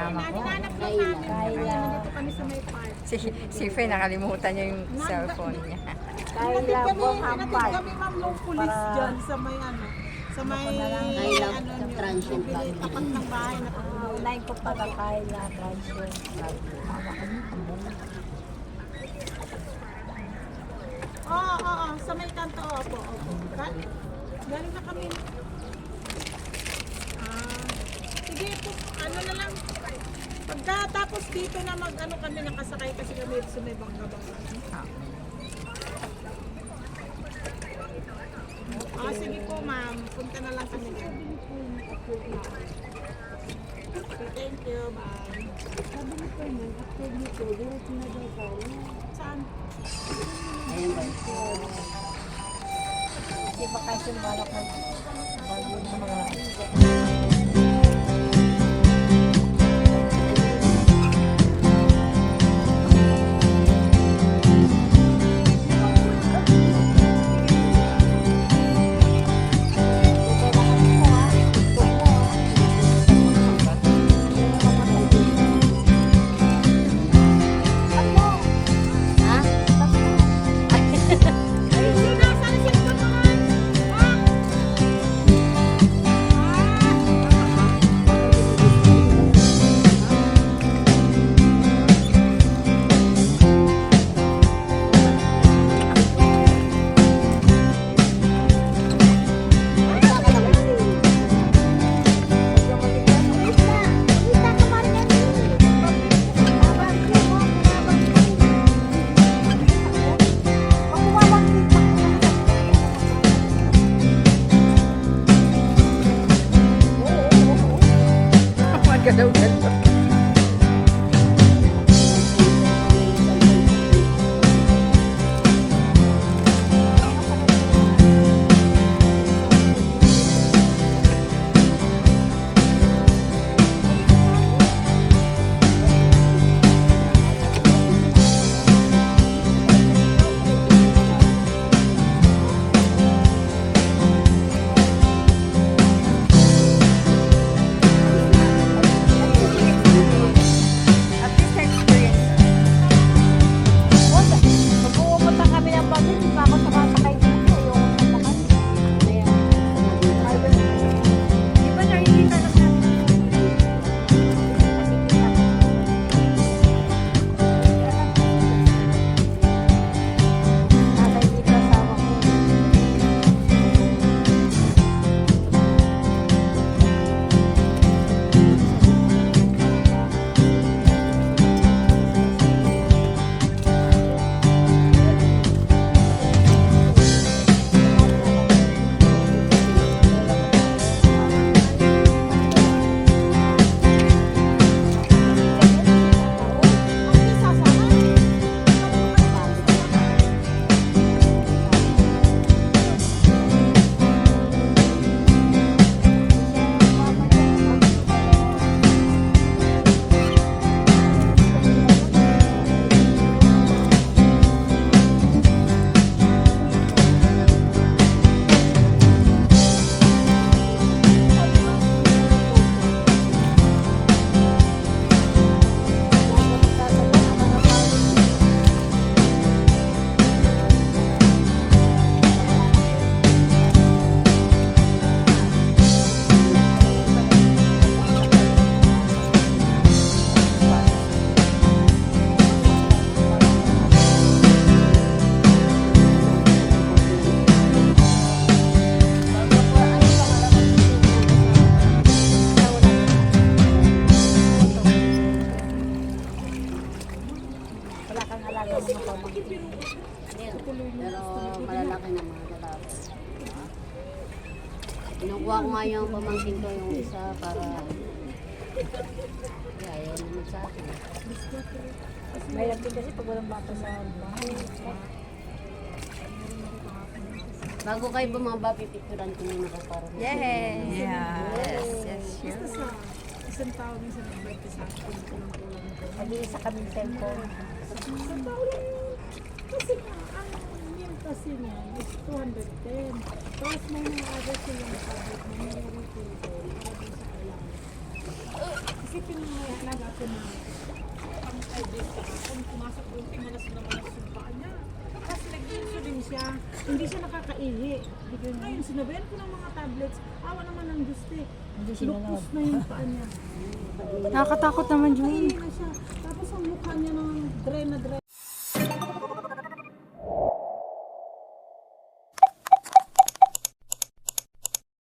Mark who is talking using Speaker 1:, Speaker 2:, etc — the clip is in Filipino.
Speaker 1: kasama ko.
Speaker 2: Hinanap lang namin. Kaya nandito kami sa may park.
Speaker 3: Si Faye, nakalimutan niya yung cellphone niya.
Speaker 1: Kayla Bong
Speaker 2: Hinatid
Speaker 1: Hampad.
Speaker 2: kami ma'am nung pulis dyan sa may ano. Sa may
Speaker 4: transient
Speaker 2: bibili, tapat ng bahay na
Speaker 1: Unahin ko pa ka Kayla Transient.
Speaker 2: Oo. Sa may kanto, opo. Galing na kami. Sige po, ano na lang. Pagkatapos dito na mag-ano kami, nakasakay kasi kami sa may bangga-bangga. Sige po ma'am, punta na lang kami dyan. Okay, thank you, bye.
Speaker 1: Sabi ni Carmen, after nito, diretso na daw tayo.
Speaker 2: Saan?
Speaker 4: Ayan ba?
Speaker 1: Kasi baka sumbalak ng bago ng mga
Speaker 3: Galaw-galaw. At least na-experience.
Speaker 1: Pag pumunta kami ng bagay, di ba ako sumasakay dito? Yung sasakay.
Speaker 3: Di ba nakikita na siya?
Speaker 1: Nanay dito asawa ko. Wala kang alaga ng mga pamangkin.
Speaker 4: Pero malalaki na mga lalaki. Kinukuha ko nga yung pamangkin ko yung isa para ayaw naman sa akin.
Speaker 1: May din kasi pag walang bata sa bahay.
Speaker 4: Bago kayo bumaba, pipicturan ko muna nakaparang.
Speaker 3: Yes. Yes, sure.
Speaker 2: Basta sa isang tao minsan nagbete sa akin.
Speaker 1: Nag-iisa kaming cellphone.
Speaker 2: Sa tao lang yun. Kasi nga, ang yun kasi niya is 210. Tapos may mga others yung tablet na nare-retail ko para dun sa kailangan. Isipin mo may alaga ko na pang 5 days ka kung pumasok ko, manas na manas yung paa niya. Kasi nag-insulin siya, hindi siya nakakaihi. Ngayon, sinabayan ko ng mga tablets, awa naman ng gusto eh. Lupos na yung paa niya.
Speaker 1: Nakakatakot naman yun.
Speaker 2: Nakaihi na siya. Tapos ang mukha niya ng dry na dry.